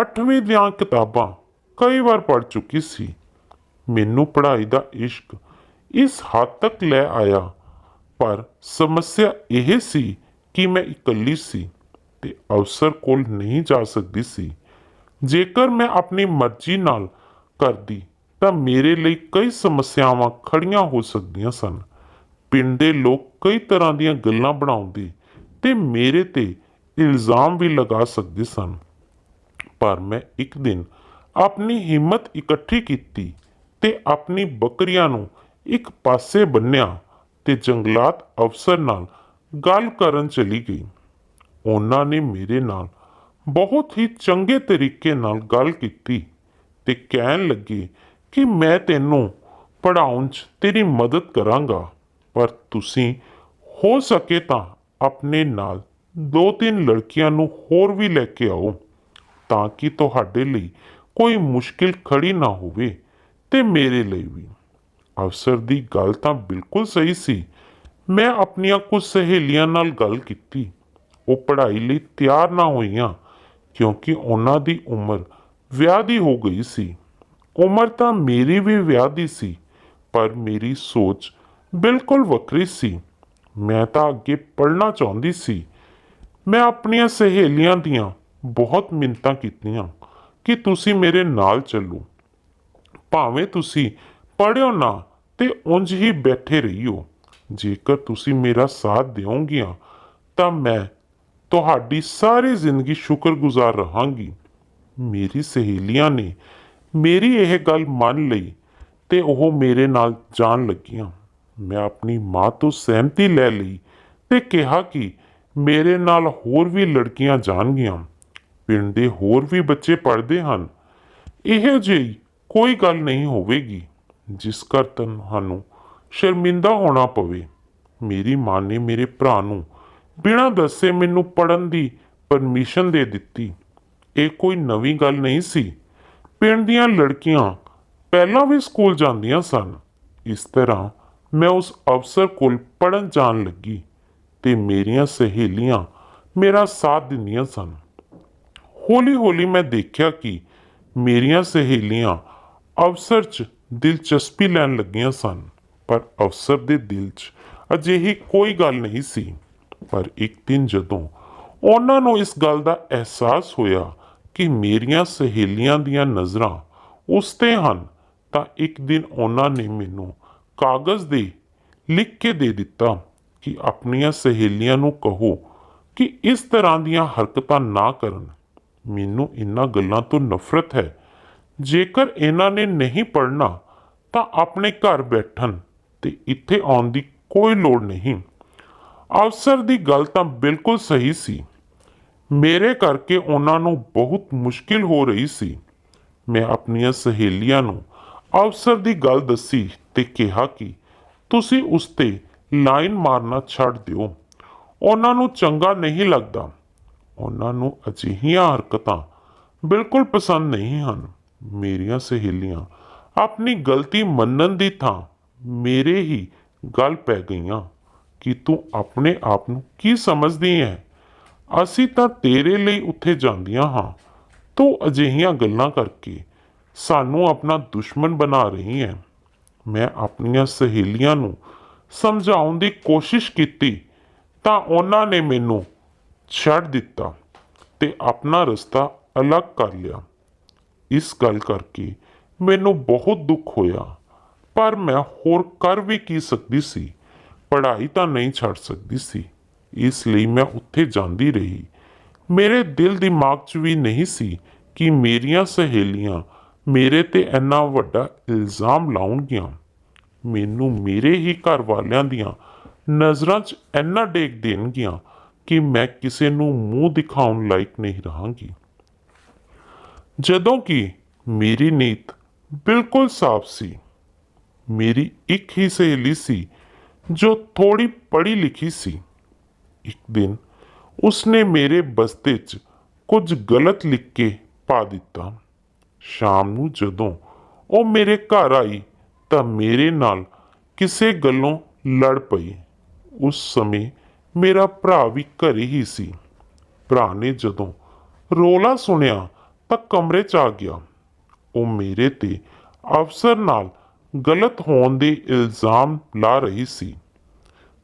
8ਵੀਂ ਦੀਆਂ ਕਿਤਾਬਾਂ ਕਈ ਵਾਰ ਪੜ੍ਹ ਚੁੱਕੀ ਸੀ। ਮੈਨੂੰ ਪੜ੍ਹਾਈ ਦਾ ਇਸ਼ਕ ਇਸ ਹੱਦ ਤੱਕ ਲੈ ਆਇਆ, ਪਰ ਸਮੱਸਿਆ ਇਹ ਸੀ ਕਿ ਮੈਂ ਇਕੱਲੀ ਸੀ ਤੇ ਅਫਸਰ ਕੋਲ ਨਹੀਂ ਜਾ ਸਕਦੀ ਸੀ। ਜੇਕਰ ਮੈਂ ਆਪਣੀ ਮਰਜ਼ੀ ਨਾਲ ਕਰਦੀ ਤਾਂ ਮੇਰੇ ਲਈ ਕਈ ਸਮੱਸਿਆਵਾਂ ਖੜੀਆਂ ਹੋ ਸਕਦੀਆਂ ਸਨ। ਪਿੰਡ ਦੇ ਲੋਕ ਕਈ ਤਰ੍ਹਾਂ ਦੀਆਂ ਗੱਲਾਂ ਬਣਾਉਂਦੇ ਤੇ ਮੇਰੇ ਤੇ ਇਲਜ਼ਾਮ ਵੀ ਲਗਾ ਸਕਦੇ ਸਨ। ਪਰ ਮੈਂ ਇੱਕ ਦਿਨ ਆਪਣੀ ਹਿੰਮਤ ਇਕੱਠੀ ਕੀਤੀ ਤੇ ਆਪਣੀ ਬੱਕਰੀਆਂ ਨੂੰ ਇੱਕ ਪਾਸੇ ਬੰਨ੍ਹਿਆ ਤੇ ਜੰਗਲਾਤ ਅਫਸਰ ਨਾਲ ਗੱਲ ਕਰਨ ਚਲੀ ਗਈ। ਉਹਨਾਂ ਨੇ ਮੇਰੇ ਨਾਲ ਬਹੁਤ ਹੀ ਚੰਗੇ ਤਰੀਕੇ ਨਾਲ ਗੱਲ ਕੀਤੀ ਤੇ ਕਹਿਣ ਲੱਗੇ ਕਿ ਮੈਂ ਤੈਨੂੰ ਪੜ੍ਹਾਉਣ 'ਚ ਤੇਰੀ ਮਦਦ ਕਰਾਂਗਾ, ਪਰ ਤੁਸੀਂ ਹੋ ਸਕੇ ਤਾਂ ਆਪਣੇ ਨਾਲ 2-3 ਲੜਕੀਆਂ ਨੂੰ ਹੋਰ ਵੀ ਲੈ ਕੇ ਆਓ, ਤਾਂ ਕਿ ਤੁਹਾਡੇ ਲਈ ਕੋਈ ਮੁਸ਼ਕਿਲ ਖੜੀ ਨਾ ਹੋਵੇ ਤੇ ਮੇਰੇ ਲਈ ਵੀ। ਅਫਸਰ ਦੀ ਗੱਲ ਤਾਂ ਬਿਲਕੁਲ ਸਹੀ ਸੀ। ਮੈਂ ਆਪਣੀਆਂ ਕੁਝ ਸਹੇਲੀਆਂ ਨਾਲ ਗੱਲ ਕੀਤੀ। ਉਹ ਪੜ੍ਹਾਈ ਲਈ ਤਿਆਰ ਨਾ ਹੋਈਆਂ ਕਿਉਂਕਿ ਉਹਨਾਂ ਦੀ ਉਮਰ ਵਿਆਹ ਦੀ ਹੋ ਗਈ ਸੀ। ਉਮਰ ਤਾਂ ਮੇਰੀ ਵੀ ਵਿਆਹ ਦੀ ਸੀ, ਪਰ ਮੇਰੀ ਸੋਚ ਬਿਲਕੁਲ ਵੱਖਰੀ ਸੀ। ਮੈਂ ਤਾਂ ਅੱਗੇ ਪੜ੍ਹਨਾ ਚਾਹੁੰਦੀ ਸੀ। ਮੈਂ ਆਪਣੀਆਂ ਸਹੇਲੀਆਂ ਦੀਆਂ ਬਹੁਤ ਮਿੰਨਤਾਂ ਕੀਤੀਆਂ ਕਿ ਤੁਸੀਂ ਮੇਰੇ ਨਾਲ ਚੱਲੋ, ਭਾਵੇਂ ਤੁਸੀਂ ਪੜ੍ਹਿਓ ਨਾ ਤੇ ਉਂਝ ਹੀ ਬੈਠੇ ਰਹੀਓ। ਜੇਕਰ ਤੁਸੀਂ ਮੇਰਾ ਸਾਥ ਦਿਓਗੀਆਂ ਤਾਂ ਮੈਂ ਤੁਹਾਡੀ ਸਾਰੀ ਜ਼ਿੰਦਗੀ ਸ਼ੁਕਰਗੁਜ਼ਾਰ ਰਹਾਂਗੀ। ਮੇਰੀ ਸਹੇਲੀਆਂ ਨੇ ਮੇਰੀ ਇਹ ਗੱਲ ਮੰਨ ਲਈ ਤੇ ਉਹ ਮੇਰੇ ਨਾਲ ਜਾਣ ਲੱਗੀਆਂ। ਮੈਂ ਆਪਣੀ ਮਾਂ ਤੋਂ ਸਹਿਮਤੀ ਲੈ ਲਈ ਤੇ ਕਿਹਾ ਕਿ ਮੇਰੇ ਨਾਲ ਹੋਰ ਵੀ ਲੜਕੀਆਂ ਜਾਣਗੀਆਂ। ਪਿੰਡ ਦੇ ਹੋਰ ਵੀ ਬੱਚੇ ਪੜ੍ਹਦੇ ਹਨ। ਇਹੋ ਜਿਹੀ ਕੋਈ ਗੱਲ ਨਹੀਂ ਹੋਵੇਗੀ ਜਿਸ ਕਰ ਤੁਹਾਨੂੰ ਸ਼ਰਮਿੰਦਾ ਹੋਣਾ ਪਵੇ। ਮੇਰੀ ਮਾਂ ਨੇ ਮੇਰੇ ਭਰਾ ਨੂੰ ਬਿਨਾਂ ਦੱਸੇ ਮੈਨੂੰ ਪੜ੍ਹਨ ਦੀ ਪਰਮਿਸ਼ਨ ਦੇ ਦਿੱਤੀ। ਇਹ ਕੋਈ ਨਵੀਂ ਗੱਲ ਨਹੀਂ ਸੀ। ਪਿੰਡ ਦੀਆਂ ਲੜਕੀਆਂ ਪਹਿਲਾਂ ਵੀ ਸਕੂਲ ਜਾਂਦੀਆਂ ਸਨ। ਇਸ ਤਰ੍ਹਾਂ ਮੈਂ ਉਸ ਅਫਸਰ ਕੋਲ ਪੜ੍ਹਨ ਜਾਣ ਲੱਗੀ ਤੇ ਮੇਰੀਆਂ ਸਹੇਲੀਆਂ ਮੇਰਾ ਸਾਥ ਦਿੰਦੀਆਂ ਸਨ। ਹੌਲੀ ਹੌਲੀ ਮੈਂ ਦੇਖਿਆ ਕਿ ਮੇਰੀਆਂ ਸਹੇਲੀਆਂ ਅਫਸਰ 'ਚ ਦਿਲਚਸਪੀ ਲੈਣ ਲੱਗੀਆਂ ਸਨ, ਪਰ ਅਫਸਰ ਦੇ ਦਿਲ 'ਚ ਅਜਿਹੀ ਕੋਈ ਗੱਲ ਨਹੀਂ ਸੀ। ਪਰ ਇੱਕ ਦਿਨ ਜਦੋਂ ਉਹਨਾਂ ਨੂੰ ਇਸ ਗੱਲ ਦਾ ਅਹਿਸਾਸ ਹੋਇਆ ਕਿ ਮੇਰੀਆਂ ਸਹੇਲੀਆਂ ਦੀਆਂ ਨਜ਼ਰਾਂ ਉਸ 'ਤੇ ਹਨ, ਤਾਂ ਇੱਕ ਦਿਨ ਉਹਨਾਂ ਨੇ ਮੈਨੂੰ ਕਾਗਜ਼ 'ਤੇ ਲਿਖ ਕੇ ਦੇ ਦਿੱਤਾ ਕਿ ਆਪਣੀਆਂ ਸਹੇਲੀਆਂ ਨੂੰ ਕਹੋ ਕਿ ਇਸ ਤਰ੍ਹਾਂ ਦੀਆਂ ਹਰਕਤਾਂ ਨਾ ਕਰਨ। ਮੈਨੂੰ ਇਹਨਾਂ ਗੱਲਾਂ ਤੋਂ ਨਫ਼ਰਤ ਹੈ। ਜੇਕਰ ਇਹਨਾਂ ਨੇ ਨਹੀਂ ਪੜ੍ਹਨਾ ਤਾਂ ਆਪਣੇ ਘਰ ਬੈਠਣ ਤੇ ਇੱਥੇ ਆਉਣ ਦੀ ਕੋਈ ਲੋੜ ਨਹੀਂ। ਅਫਸਰ ਦੀ ਗੱਲ ਤਾਂ ਬਿਲਕੁਲ ਸਹੀ ਸੀ। ਮੇਰੇ ਕਰਕੇ ਉਹਨਾਂ ਨੂੰ ਬਹੁਤ ਮੁਸ਼ਕਿਲ ਹੋ ਰਹੀ ਸੀ। ਮੈਂ ਆਪਣੀਆਂ ਸਹੇਲੀਆਂ ਨੂੰ ਅਫਸਰ ਦੀ ਗੱਲ ਦੱਸੀ ਤੇ ਕਿਹਾ ਕਿ ਤੁਸੀਂ ਉਸ 'ਤੇ ਲਾਈਨ ਮਾਰਨਾ ਛੱਡ ਦਿਓ। ਉਹਨਾਂ ਨੂੰ ਚੰਗਾ ਨਹੀਂ ਲੱਗਦਾ। ਉਹਨਾਂ ਨੂੰ ਅਜਿਹੀਆਂ ਹਰਕਤਾਂ ਬਿਲਕੁਲ ਪਸੰਦ ਨਹੀਂ ਹਨ। ਮੇਰੀਆਂ ਸਹੇਲੀਆਂ ਆਪਣੀ ਗਲਤੀ ਮੰਨਣ ਦੀ ਥਾਂ ਮੇਰੇ ਹੀ ਗੱਲ ਪੈ ਗਈਆਂ ਕਿ ਤੂੰ ਆਪਣੇ ਆਪ ਨੂੰ ਕੀ ਸਮਝਦੀ ਹੈ? ਅਸੀਂ ਤਾਂ ਤੇਰੇ ਲਈ ਉੱਥੇ ਜਾਂਦੀਆਂ ਹਾਂ। ਤੂੰ ਅਜਿਹੀਆਂ ਗੱਲਾਂ ਕਰਕੇ ਸਾਨੂੰ ਆਪਣਾ ਦੁਸ਼ਮਣ ਬਣਾ ਰਹੀ ਹੈ। ਮੈਂ ਆਪਣੀਆਂ ਸਹੇਲੀਆਂ ਨੂੰ ਸਮਝਾਉਣ ਦੀ ਕੋਸ਼ਿਸ਼ ਕੀਤੀ ਤਾਂ ਉਹਨਾਂ ਨੇ ਮੈਨੂੰ ਛੱਡ ਦਿੱਤਾ ਤੇ ਆਪਣਾ ਰਸਤਾ ਅਲੱਗ ਕਰ ਲਿਆ। ਇਸ ਗੱਲ ਕਰਕੇ ਮੈਨੂੰ ਬਹੁਤ ਦੁੱਖ ਹੋਇਆ, ਪਰ ਮੈਂ ਹੋਰ ਕਰ ਵੀ ਕੀ ਸਕਦੀ ਸੀ। ਪੜ੍ਹਾਈ ਤਾਂ ਨਹੀਂ ਛੱਡ ਸਕਦੀ ਸੀ। ਇਸ ਲਈ ਮੈਂ ਉੱਥੇ ਜਾਂਦੀ ਰਹੀ। ਮੇਰੇ ਦਿਲ ਦਿਮਾਗ 'ਚ ਵੀ ਨਹੀਂ ਸੀ ਕਿ ਮੇਰੀਆਂ ਸਹੇਲੀਆਂ ਮੇਰੇ ਤੇ ਇੰਨਾ ਵੱਡਾ ਇਲਜ਼ਾਮ ਲਾਉਣਗੀਆਂ। ਮੈਨੂੰ ਮੇਰੇ ਹੀ ਘਰ ਵਾਲਿਆਂ ਦੀਆਂ ਨਜ਼ਰਾਂ 'ਚ ਇੰਨਾ ਡੇਗ ਦੇਣਗੀਆਂ ਕਿ ਮੈਂ ਕਿਸੇ ਨੂੰ ਮੂੰਹ ਦਿਖਾਉਣ ਲਾਇਕ ਨਹੀਂ ਰਹਾਂਗੀ। ਜਦੋਂ ਕਿ ਮੇਰੀ ਨੀਤ ਬਿਲਕੁਲ ਸਾਫ਼ ਸੀ। ਮੇਰੀ ਇੱਕ ਹੀ ਸਹੇਲੀ ਸੀ ਜੋ ਥੋੜੀ ਪੜ੍ਹੀ ਲਿਖੀ ਸੀ। ਇੱਕ ਦਿਨ ਉਸਨੇ ਮੇਰੇ ਬਸਤੇ 'ਚ ਕੁਝ ਗਲਤ ਲਿਖ ਕੇ ਪਾ ਦਿੱਤਾ। ਸ਼ਾਮ ਨੂੰ ਜਦੋਂ ਉਹ ਮੇਰੇ ਘਰ ਆਈ ਤਾਂ ਮੇਰੇ ਨਾਲ ਕਿਸੇ ਗੱਲੋਂ ਲੜ ਪਈ। ਉਸ ਸਮੇਂ ਮੇਰਾ ਭਰਾ ਵੀ ਘਰੇ ਹੀ ਸੀ। ਭਰਾ ਨੇ ਜਦੋਂ ਰੌਲਾ ਸੁਣਿਆ ਤਾਂ ਕਮਰੇ 'ਚ ਆ ਗਿਆ। ਉਹ ਮੇਰੇ ਤੇ ਅਫਸਰ ਨਾਲ ਗਲਤ ਹੋਣ ਦੇ ਇਲਜ਼ਾਮ ਲਾ ਰਹੀ ਸੀ,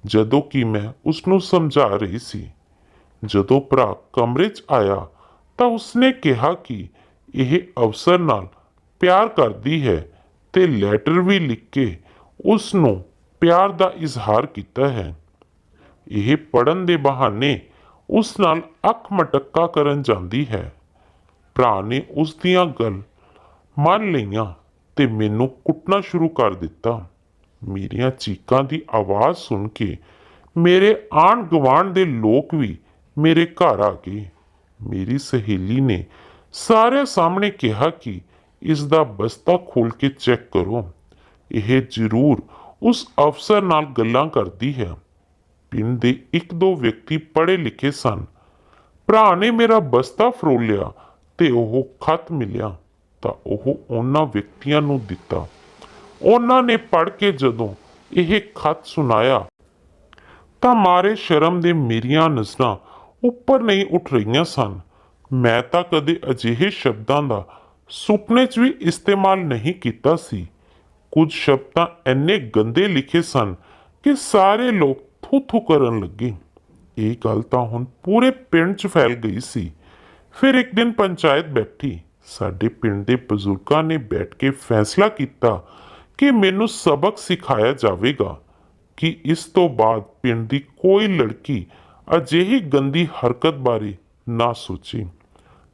ਜਦੋਂ ਕਿ ਮੈਂ ਉਸਨੂੰ ਸਮਝਾ ਰਹੀ ਸੀ। ਜਦੋਂ ਭਰਾ ਕਮਰੇ 'ਚ ਆਇਆ ਤਾਂ ਉਸਨੇ ਕਿਹਾ ਕਿ ਇਹ ਅਫਸਰ ਨਾਲ ਪਿਆਰ ਕਰਦੀ ਹੈ ਤੇ ਲੈਟਰ ਵੀ ਲਿਖ ਕੇ ਉਸ ਨੂੰ ਪਿਆਰ ਦਾ ਇਜ਼ਹਾਰ ਕੀਤਾ ਹੈ। ਇਹ ਪੜ੍ਹਨ ਦੇ ਬਹਾਨੇ ਉਸ ਨਾਲ ਅੱਖ ਮਟਕਾ ਕਰਨ ਜਾਂਦੀ ਹੈ। ਭਰਾ ਨੇ ਉਸ ਦੀਆਂ ਗੱਲ ਮੰਨ ਲਈਆਂ ਤੇ ਮੈਨੂੰ ਕੁੱਟਣਾ ਸ਼ੁਰੂ ਕਰ ਦਿੱਤਾ। ਮੇਰੀਆਂ ਚੀਕਾਂ ਦੀ ਆਵਾਜ਼ ਸੁਣ ਕੇ ਮੇਰੇ ਆਂਢ ਗੁਆਂਢ ਦੇ ਲੋਕ ਵੀ ਮੇਰੇ ਘਰ ਆ ਗਏ। ਮੇਰੀ ਸਹੇਲੀ ਨੇ ਸਾਰਿਆਂ ਸਾਹਮਣੇ ਕਿਹਾ ਕਿ ਇਸ ਦਾ ਬਸਤਾ ਖੋਲ ਕੇ ਚੈੱਕ ਕਰੋ। ਇਹ ਜ਼ਰੂਰ ਉਸ ਅਫਸਰ ਨਾਲ ਗੱਲਾਂ ਕਰਦੀ ਹੈ। ਪਿੰਡ ਦੇ ਇੱਕ ਦੋ ਵਿਅਕਤੀ ਪੜ੍ਹੇ ਲਿਖੇ ਸਨ। ਭਰਾ ਨੇ ਮੇਰਾ ਬਸਤਾ ਫਰੋਲਿਆ ਤੇ ਉਹ ਖਤ ਮਿਲਿਆ ਤਾਂ ਉਹ ਉਹਨਾਂ ਵਿਅਕਤੀਆਂ ਨੂੰ ਦਿੱਤਾ। ਉਹਨਾਂ ਨੇ ਪੜ੍ਹ ਕੇ ਜਦੋਂ ਇਹ ਖਤ ਸੁਣਾਇਆ ਤਾਂ ਮਾਰੇ ਸ਼ਰਮ ਦੇ ਮੇਰੀਆਂ ਨਜ਼ਰਾਂ ਉੱਪਰ ਨਹੀਂ ਉੱਠ ਰਹੀਆਂ ਸਨ। ਮੈਂ ਤਾਂ ਕਦੇ ਅਜਿਹੇ ਸ਼ਬਦਾਂ ਦਾ ਸੁਪਨੇ 'ਚ ਵੀ ਇਸਤੇਮਾਲ ਨਹੀਂ ਕੀਤਾ ਸੀ। ਕੁਝ ਸ਼ਬਦ ਤਾਂ ਇੰਨੇ ਗੰਦੇ ਲਿਖੇ ਸਨ ਕਿ ਸਾਰੇ ਲੋਕ ਥੂ ਥੂ ਕਰਨ ਲੱਗੇ। ਇਹ ਗੱਲ ਤਾਂ ਹੁਣ ਪੂਰੇ ਪਿੰਡ 'ਚ ਫੈਲ ਗਈ ਸੀ। ਫਿਰ ਇੱਕ ਦਿਨ ਪੰਚਾਇਤ ਬੈਠੀ। ਸਾਡੇ ਪਿੰਡ ਦੇ ਬਜ਼ੁਰਗਾਂ ਨੇ ਬੈਠ ਕੇ ਫੈਸਲਾ ਕੀਤਾ ਕਿ ਮੈਨੂੰ ਸਬਕ ਸਿਖਾਇਆ ਜਾਵੇਗਾ ਕਿ ਇਸ ਤੋਂ ਬਾਅਦ ਪਿੰਡ ਦੀ ਕੋਈ ਲੜਕੀ ਅਜਿਹੀ ਗੰਦੀ ਹਰਕਤ ਬਾਰੇ ਨਾ ਸੋਚੇ,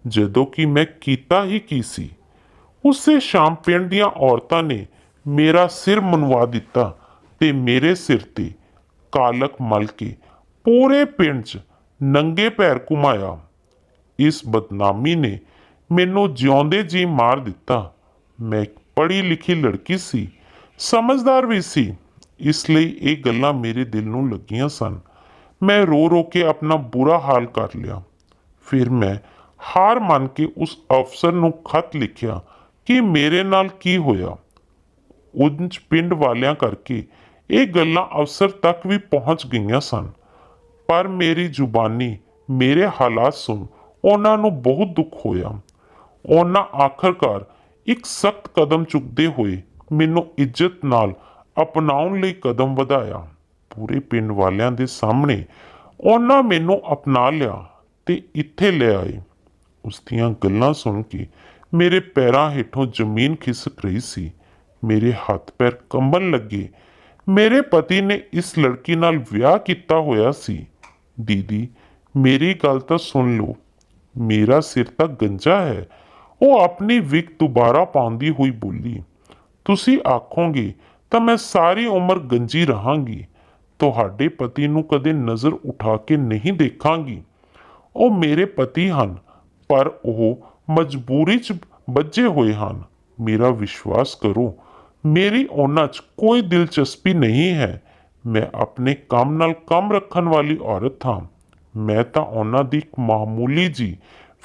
ਜਦੋਂ ਕਿ ਮੈਂ ਕੀਤਾ ਹੀ ਕੀ ਸੀ। ਉਸੇ ਸ਼ਾਮ ਪਿੰਡ ਦੀਆਂ ਔਰਤਾਂ ਨੇ ਮੇਰਾ ਸਿਰ ਮੁੰਨਵਾ ਦਿੱਤਾ ਤੇ ਮੇਰੇ ਸਿਰ ਤੇ ਕਾਲਕ ਮਲ ਕੇ ਪੂਰੇ ਪਿੰਡ 'ਚ ਨੰਗੇ ਪੈਰ ਘੁਮਾਇਆ। ਇਸ ਬਦਨਾਮੀ ਨੇ ਮੈਨੂੰ ਜਿਉਂਦੇ ਜੀ ਮਾਰ ਦਿੱਤਾ। ਮੈਂ ਇੱਕ ਪੜ੍ਹੀ ਲਿਖੀ ਲੜਕੀ ਸੀ, ਸਮਝਦਾਰ ਵੀ ਸੀ, ਇਸ ਲਈ ਇਹ ਗੱਲਾਂ ਮੇਰੇ ਦਿਲ ਨੂੰ ਲੱਗੀਆਂ ਸਨ। ਮੈਂ ਰੋ ਰੋ ਕੇ ਆਪਣਾ ਬੁਰਾ ਹਾਲ ਕਰ ਲਿਆ। ਫਿਰ ਮੈਂ ਹਾਰ ਮੰਨ ਕੇ ਉਸ ਅਫਸਰ ਨੂੰ ਖਤ ਲਿਖਿਆ ਕਿ ਮੇਰੇ ਨਾਲ ਕੀ ਹੋਇਆ। ਉਂਝ ਪਿੰਡ ਵਾਲਿਆਂ ਕਰਕੇ ਇਹ ਗੱਲਾਂ ਅਫਸਰ ਤੱਕ ਵੀ ਪਹੁੰਚ ਗਈਆਂ ਸਨ, ਪਰ ਮੇਰੀ ਜ਼ੁਬਾਨੀ ਮੇਰੇ ਹਾਲਾਤ ਸੁਣ ਉਹਨਾਂ ਨੂੰ ਬਹੁਤ ਦੁੱਖ ਹੋਇਆ। ਉਹਨਾਂ ਆਖਰਕਾਰ ਇੱਕ ਸਖਤ ਕਦਮ ਚੁੱਕਦੇ ਹੋਏ ਮੈਨੂੰ ਇੱਜ਼ਤ ਨਾਲ ਅਪਣਾਉਣ ਲਈ ਕਦਮ ਵਧਾਇਆ। ਪੂਰੇ ਪਿੰਡ ਵਾਲਿਆਂ ਦੇ ਸਾਹਮਣੇ ਉਹਨਾਂ ਮੈਨੂੰ ਅਪਣਾ ਲਿਆ ਤੇ ਇੱਥੇ ਲੈ ਆਏ। ਉਸ ਦੀਆਂ ਗੱਲਾਂ ਸੁਣ ਕੇ ਮੇਰੇ ਪੈਰਾਂ ਹੇਠੋਂ ਜ਼ਮੀਨ ਖਿਸਕ ਰਹੀ ਸੀ। ਮੇਰੇ ਹੱਥ ਪੈਰ ਕੰਬਣ ਲੱਗੇ। ਮੇਰੇ ਪਤੀ ਨੇ ਇਸ ਲੜਕੀ ਨਾਲ ਵਿਆਹ ਕੀਤਾ ਹੋਇਆ ਸੀ। ਦੀਦੀ, ਮੇਰੀ ਗੱਲ ਤਾਂ ਸੁਣ ਲਓ। ਮੇਰਾ ਸਿਰ ਤਾਂ ਗੰਜਾ ਹੈ। ਉਹ ਆਪਣੀ ਵਿਗ ਦੁਬਾਰਾ ਪਾਉਂਦੀ ਹੋਈ ਬੋਲੀ। ਤੁਸੀਂ ਆਖੋਗੇ ਤਾਂ ਮੈਂ ਸਾਰੀ ਉਮਰ ਗੰਜੀ ਰਹਾਂਗੀ। ਤੁਹਾਡੇ ਪਤੀ ਨੂੰ ਕਦੇ ਨਜ਼ਰ ਉਠਾ ਕੇ ਨਹੀਂ ਦੇਖਾਂਗੀ। ਉਹ ਮੇਰੇ ਪਤੀ ਹਨ, ਪਰ ਉਹ ਮਜਬੂਰੀ 'ਚ ਬੱਝੇ ਹੋਏ ਹਨ। ਮੇਰਾ ਵਿਸ਼ਵਾਸ ਕਰੋ, ਮੇਰੀ ਉਹਨਾਂ 'ਚ ਕੋਈ ਦਿਲਚਸਪੀ ਨਹੀਂ ਹੈ। ਮੈਂ ਆਪਣੇ ਕੰਮ ਨਾਲ ਕੰਮ ਰੱਖਣ ਵਾਲੀ ਔਰਤ ਹਾਂ। ਮੈਂ ਤਾਂ ਉਹਨਾਂ ਦੀ ਇੱਕ ਮਾਮੂਲੀ ਜੀ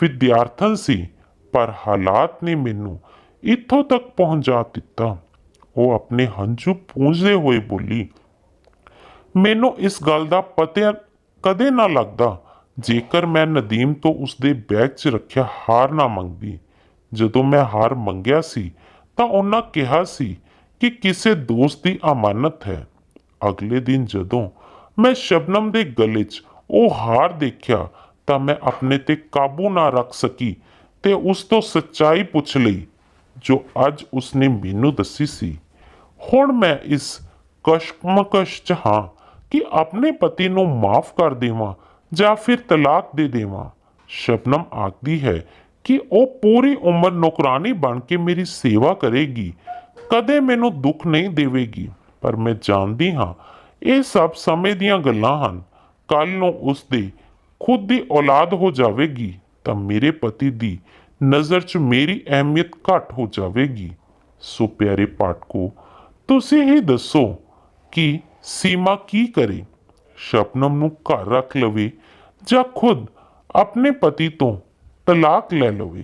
ਵਿਦਿਆਰਥਣ ਸੀ, ਪਰ ਹਾਲਾਤ ਨੇ ਮੈਨੂੰ ਇੱਥੋਂ ਤੱਕ ਪਹੁੰਚਾ ਦਿੱਤਾ। ਉਹ ਆਪਣੇ ਹੰਝੂ ਪੂੰਝਦੇ ਹੋਏ ਬੋਲੀ। ਮੈਨੂੰ ਇਸ ਗੱਲ ਦਾ ਪਤਾ ਕਦੇ ਨਾ ਲੱਗਦਾ ਜੇਕਰ ਮੈਂ ਨਦੀਮ ਤੋਂ ਉਸਦੇ ਬੈਗ 'ਚ ਰੱਖਿਆ ਹਾਰ ਨਾ ਮੰਗਦੀ। ਜਦੋਂ ਮੈਂ ਹਾਰ ਮੰਗਿਆ ਸੀ ਤਾਂ ਉਹਨਾਂ ਕਿਹਾ ਸੀ ਕਿ ਕਿਸੇ ਦੋਸਤ ਦੀ ਅਮਾਨਤ ਹੈ। ਅਗਲੇ ਦਿਨ ਜਦੋਂ ਮੈਂ ਸ਼ਬਨਮ ਦੇ ਗਲੇ 'ਚ ਉਹ ਹਾਰ ਦੇਖਿਆ ਤਾਂ ਮੈਂ ਆਪਣੇ ਤੇ ਕਾਬੂ ਨਾ ਰੱਖ ਸਕੀ ਤੇ ਉਸ ਤੋਂ ਸੱਚਾਈ ਪੁੱਛ ਲਈ ਜੋ ਅੱਜ ਉਸਨੇ ਮੈਨੂੰ ਦੱਸੀ ਸੀ। ਹੁਣ ਮੈਂ ਇਸ ਕਸ਼ਮਕਸ਼ 'ਚ ਹਾਂ ਕਿ ਆਪਣੇ ਪਤੀ ਨੂੰ ਮਾਫ ਕਰ ਦੇਵਾਂ ਜਾਂ ਫਿਰ ਤਲਾਕ ਦੇ ਦੇਵਾਂ। ਸ਼ਬਨਮ ਆਖਦੀ ਹੈ ਕਿ ਉਹ ਪੂਰੀ ਉਮਰ ਨੌਕਰਾਨੀ ਬਣ ਕੇ ਮੇਰੀ ਸੇਵਾ ਕਰੇਗੀ, ਕਦੇ ਮੈਨੂੰ ਦੁੱਖ ਨਹੀਂ ਦੇਵੇਗੀ। ਪਰ ਮੈਂ ਜਾਣਦੀ ਹਾਂ ਇਹ ਸਭ ਸਮੇਂ ਦੀਆਂ ਗੱਲਾਂ ਹਨ। ਕੱਲ ਨੂੰ ਉਸਦੀ ਖੁਦ ਦੀ ਔਲਾਦ ਹੋ ਜਾਵੇਗੀ ਤਾਂ ਮੇਰੇ ਪਤੀ ਦੀ ਨਜ਼ਰ 'ਚ ਮੇਰੀ ਅਹਿਮੀਅਤ ਘੱਟ ਹੋ ਜਾਵੇਗੀ। ਸੋ ਪਿਆਰੇ ਪਾਠਕੋ, ਤੁਸੀਂ ਹੀ ਦੱਸੋ ਕਿ ਸੀਮਾ ਕੀ ਕਰੇ? ਸ਼ਬਨਮ ਨੂੰ ਘਰ ਰੱਖ ਲਵੇ ਜਾਂ ਖੁਦ ਆਪਣੇ ਪਤੀ ਤੋਂ ਤਲਾਕ ਲੈ ਲਵੇ?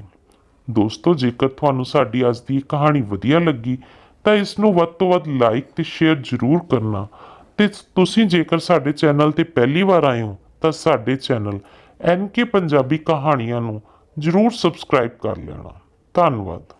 ਦੋਸਤੋ, ਜੇਕਰ ਤੁਹਾਨੂੰ ਸਾਡੀ ਅੱਜ ਦੀ ਕਹਾਣੀ ਵਧੀਆ ਲੱਗੀ ਤਾਂ ਇਸ ਨੂੰ ਵੱਧ ਤੋਂ ਵੱਧ ਲਾਈਕ ਤੇ ਸ਼ੇਅਰ ਜ਼ਰੂਰ ਕਰਨਾ। ਤੇ ਤੁਸੀਂ ਜੇਕਰ ਸਾਡੇ ਚੈਨਲ ਤੇ ਪਹਿਲੀ ਵਾਰ ਆਏ ਹੋ ਤਾਂ ਸਾਡੇ ਚੈਨਲ NK ਪੰਜਾਬੀ ਕਹਾਣੀਆਂ ਨੂੰ ਜ਼ਰੂਰ ਸਬਸਕ੍ਰਾਈਬ ਕਰ ਲੈਣਾ। ਧੰਨਵਾਦ।